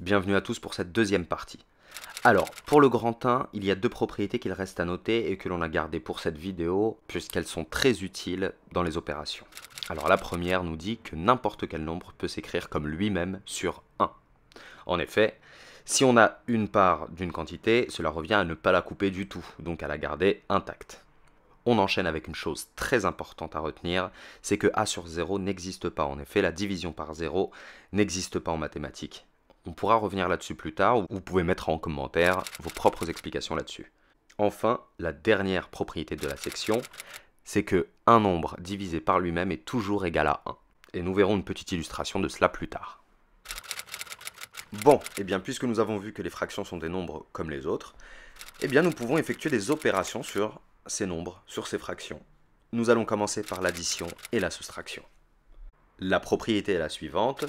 Bienvenue à tous pour cette deuxième partie. Alors, pour le grand 1, il y a deux propriétés qu'il reste à noter et que l'on a gardées pour cette vidéo, puisqu'elles sont très utiles dans les opérations. Alors la première nous dit que n'importe quel nombre peut s'écrire comme lui-même sur 1. En effet, si on a une part d'une quantité, cela revient à ne pas la couper du tout, donc à la garder intacte. On enchaîne avec une chose très importante à retenir, c'est que a sur 0 n'existe pas. En effet, la division par 0 n'existe pas en mathématiques. On pourra revenir là-dessus plus tard, ou vous pouvez mettre en commentaire vos propres explications là-dessus. Enfin, la dernière propriété de la section, c'est que un nombre divisé par lui-même est toujours égal à 1. Et nous verrons une petite illustration de cela plus tard. Bon, et bien puisque nous avons vu que les fractions sont des nombres comme les autres, eh bien nous pouvons effectuer des opérations sur ces nombres, sur ces fractions. Nous allons commencer par l'addition et la soustraction. La propriété est la suivante,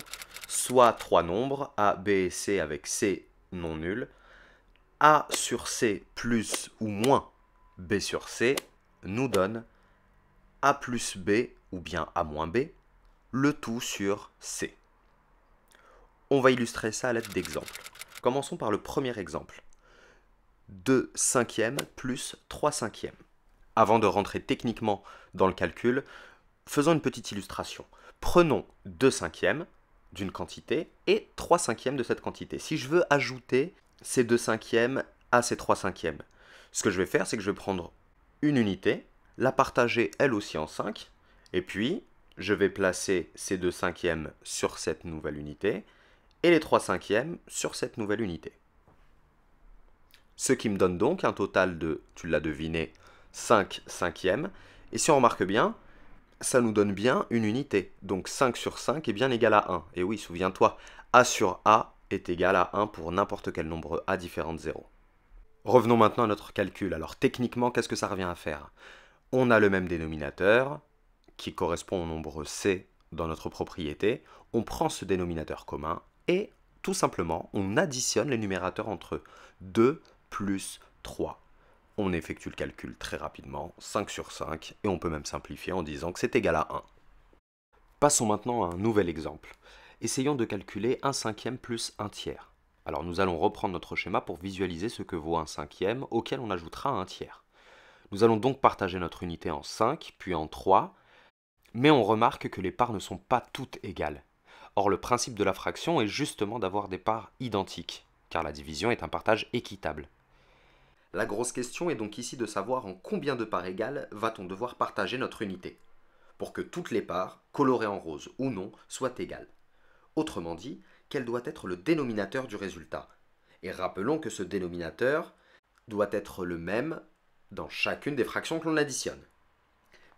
soit trois nombres, A, B et C avec C non nul, A sur C plus ou moins B sur C nous donne A plus B ou bien A moins B, le tout sur C. On va illustrer ça à l'aide d'exemples. Commençons par le premier exemple. 2 cinquièmes plus 3 cinquièmes. Avant de rentrer techniquement dans le calcul, faisons une petite illustration. Prenons 2 cinquièmes d'une quantité et 3 cinquièmes de cette quantité. Si je veux ajouter ces 2 cinquièmes à ces 3 cinquièmes, ce que je vais faire, c'est que je vais prendre une unité, la partager elle aussi en 5, et puis je vais placer ces 2 cinquièmes sur cette nouvelle unité et les 3 cinquièmes sur cette nouvelle unité. Ce qui me donne donc un total de, tu l'as deviné, 5 cinquièmes. Et si on remarque bien, ça nous donne bien une unité. Donc 5 sur 5 est bien égal à 1. Et oui, souviens-toi, A sur A est égal à 1 pour n'importe quel nombre A différent de 0. Revenons maintenant à notre calcul. Alors techniquement, qu'est-ce que ça revient à faire? On a le même dénominateur, qui correspond au nombre C dans notre propriété. On prend ce dénominateur commun et tout simplement, on additionne les numérateurs entre eux. 2 plus 3. On effectue le calcul très rapidement, 5 sur 5, et on peut même simplifier en disant que c'est égal à 1. Passons maintenant à un nouvel exemple. Essayons de calculer 1 cinquième plus 1 tiers. Alors nous allons reprendre notre schéma pour visualiser ce que vaut 1 cinquième, auquel on ajoutera 1 tiers. Nous allons donc partager notre unité en 5, puis en 3, mais on remarque que les parts ne sont pas toutes égales. Or le principe de la fraction est justement d'avoir des parts identiques, car la division est un partage équitable. La grosse question est donc ici de savoir en combien de parts égales va-t-on devoir partager notre unité, pour que toutes les parts, colorées en rose ou non, soient égales. Autrement dit, quel doit être le dénominateur du résultat. Et rappelons que ce dénominateur doit être le même dans chacune des fractions que l'on additionne.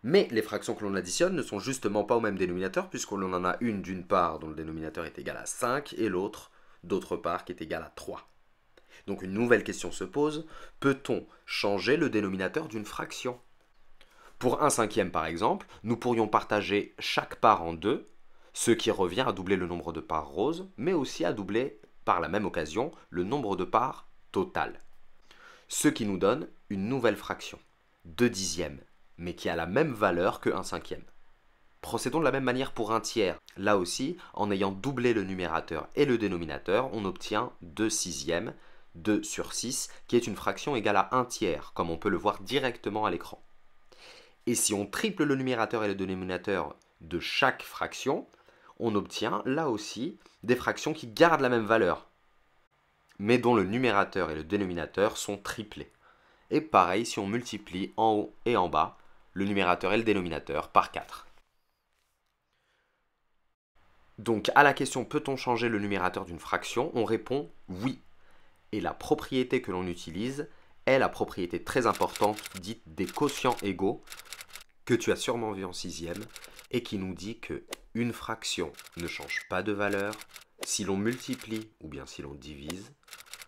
Mais les fractions que l'on additionne ne sont justement pas au même dénominateur, puisqu'on en a une d'une part dont le dénominateur est égal à 5 et l'autre d'autre part qui est égal à 3. Donc une nouvelle question se pose, peut-on changer le dénominateur d'une fraction? Pour 1 cinquième par exemple, nous pourrions partager chaque part en 2, ce qui revient à doubler le nombre de parts roses, mais aussi à doubler par la même occasion le nombre de parts total. Ce qui nous donne une nouvelle fraction, 2 dixièmes, mais qui a la même valeur que 1 cinquième. Procédons de la même manière pour un tiers. Là aussi, en ayant doublé le numérateur et le dénominateur, on obtient 2 sixièmes, 2 sur 6, qui est une fraction égale à 1 tiers, comme on peut le voir directement à l'écran. Et si on triple le numérateur et le dénominateur de chaque fraction, on obtient là aussi des fractions qui gardent la même valeur, mais dont le numérateur et le dénominateur sont triplés. Et pareil si on multiplie en haut et en bas le numérateur et le dénominateur par 4. Donc à la question peut-on changer le numérateur d'une fraction, on répond oui. Et la propriété que l'on utilise est la propriété très importante dite des quotients égaux, que tu as sûrement vu en 6e, et qui nous dit que une fraction ne change pas de valeur si l'on multiplie ou bien si l'on divise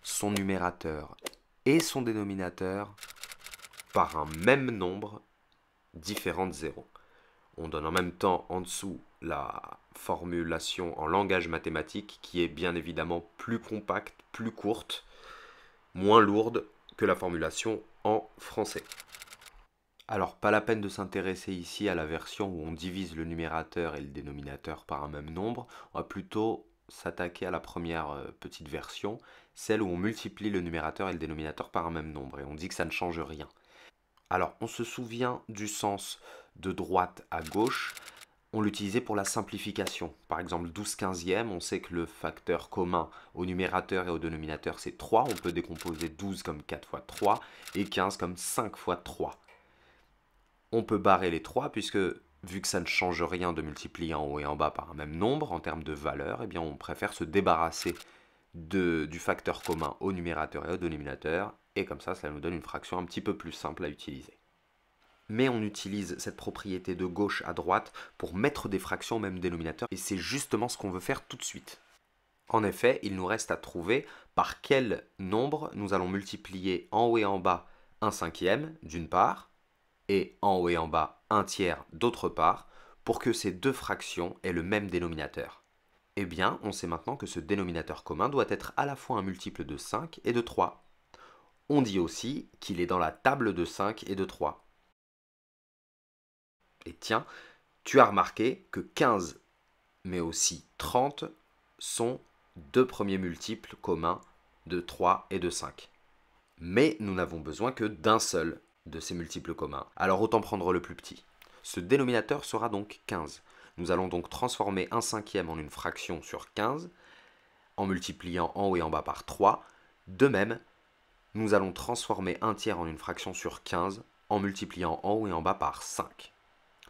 son numérateur et son dénominateur par un même nombre différent de 0. On donne en même temps en dessous la formulation en langage mathématique qui est bien évidemment plus compacte, plus courte, moins lourde que la formulation en français. Alors, pas la peine de s'intéresser ici à la version où on divise le numérateur et le dénominateur par un même nombre, on va plutôt s'attaquer à la première petite version, celle où on multiplie le numérateur et le dénominateur par un même nombre, et on dit que ça ne change rien. Alors, on se souvient du sens de droite à gauche, on l'utilisait pour la simplification. Par exemple, 12/15e, on sait que le facteur commun au numérateur et au dénominateur, c'est 3. On peut décomposer 12 comme 4 fois 3 et 15 comme 5 fois 3. On peut barrer les 3 puisque, vu que ça ne change rien de multiplier en haut et en bas par un même nombre en termes de valeur, eh bien on préfère se débarrasser du facteur commun au numérateur et au dénominateur, et comme ça nous donne une fraction un petit peu plus simple à utiliser. Mais on utilise cette propriété de gauche à droite pour mettre des fractions au même dénominateur, et c'est justement ce qu'on veut faire tout de suite. En effet, il nous reste à trouver par quel nombre nous allons multiplier en haut et en bas 1/5 d'une part, et en haut et en bas 1/3 d'autre part, pour que ces deux fractions aient le même dénominateur. Eh bien, on sait maintenant que ce dénominateur commun doit être à la fois un multiple de 5 et de 3. On dit aussi qu'il est dans la table de 5 et de 3. Et tiens, tu as remarqué que 15, mais aussi 30, sont deux premiers multiples communs de 3 et de 5. Mais nous n'avons besoin que d'un seul de ces multiples communs. Alors autant prendre le plus petit. Ce dénominateur sera donc 15. Nous allons donc transformer 1/5 en une fraction sur 15, en multipliant en haut et en bas par 3. De même, nous allons transformer 1/3 en une fraction sur 15, en multipliant en haut et en bas par 5.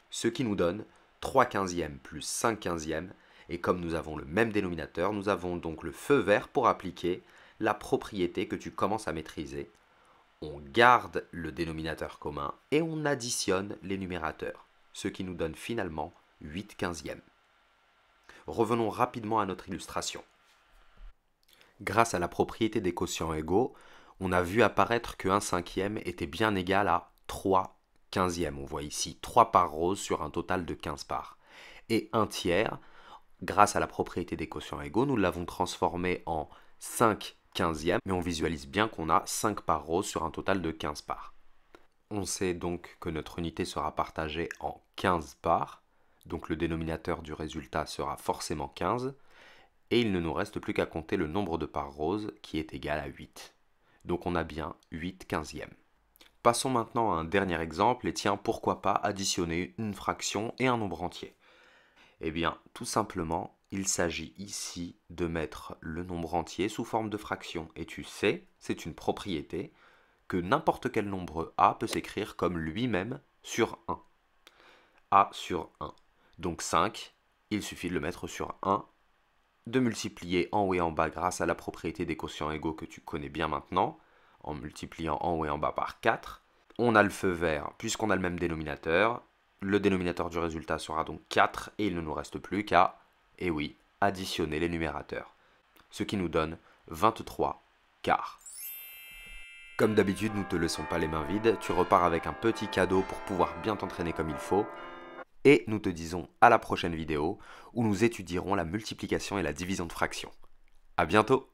Ce qui nous donne 3/15 plus 5/15, et comme nous avons le même dénominateur, nous avons donc le feu vert pour appliquer la propriété que tu commences à maîtriser. On garde le dénominateur commun et on additionne les numérateurs, ce qui nous donne finalement 8/15. Revenons rapidement à notre illustration. Grâce à la propriété des quotients égaux, on a vu apparaître que 1/5 était bien égal à 3/15. On voit ici 3 parts roses sur un total de 15 parts. Et 1/3, grâce à la propriété des quotients égaux, nous l'avons transformé en 5/15, mais on visualise bien qu'on a 5 parts roses sur un total de 15 parts. On sait donc que notre unité sera partagée en 15 parts, donc le dénominateur du résultat sera forcément 15, et il ne nous reste plus qu'à compter le nombre de parts roses qui est égal à 8. Donc on a bien 8/15. Passons maintenant à un dernier exemple, et tiens, pourquoi pas additionner une fraction et un nombre entier. Eh bien, tout simplement, il s'agit ici de mettre le nombre entier sous forme de fraction. Et tu sais, c'est une propriété, que n'importe quel nombre a peut s'écrire comme lui-même sur 1. A sur 1. Donc 5, il suffit de le mettre sur 1, de multiplier en haut et en bas grâce à la propriété des quotients égaux que tu connais bien maintenant, en multipliant en haut et en bas par 4. On a le feu vert puisqu'on a le même dénominateur. Le dénominateur du résultat sera donc 4 et il ne nous reste plus qu'à, eh oui, additionner les numérateurs. Ce qui nous donne 23 quarts. Comme d'habitude, nous ne te laissons pas les mains vides, tu repars avec un petit cadeau pour pouvoir bien t'entraîner comme il faut. Et nous te disons à la prochaine vidéo où nous étudierons la multiplication et la division de fractions. À bientôt!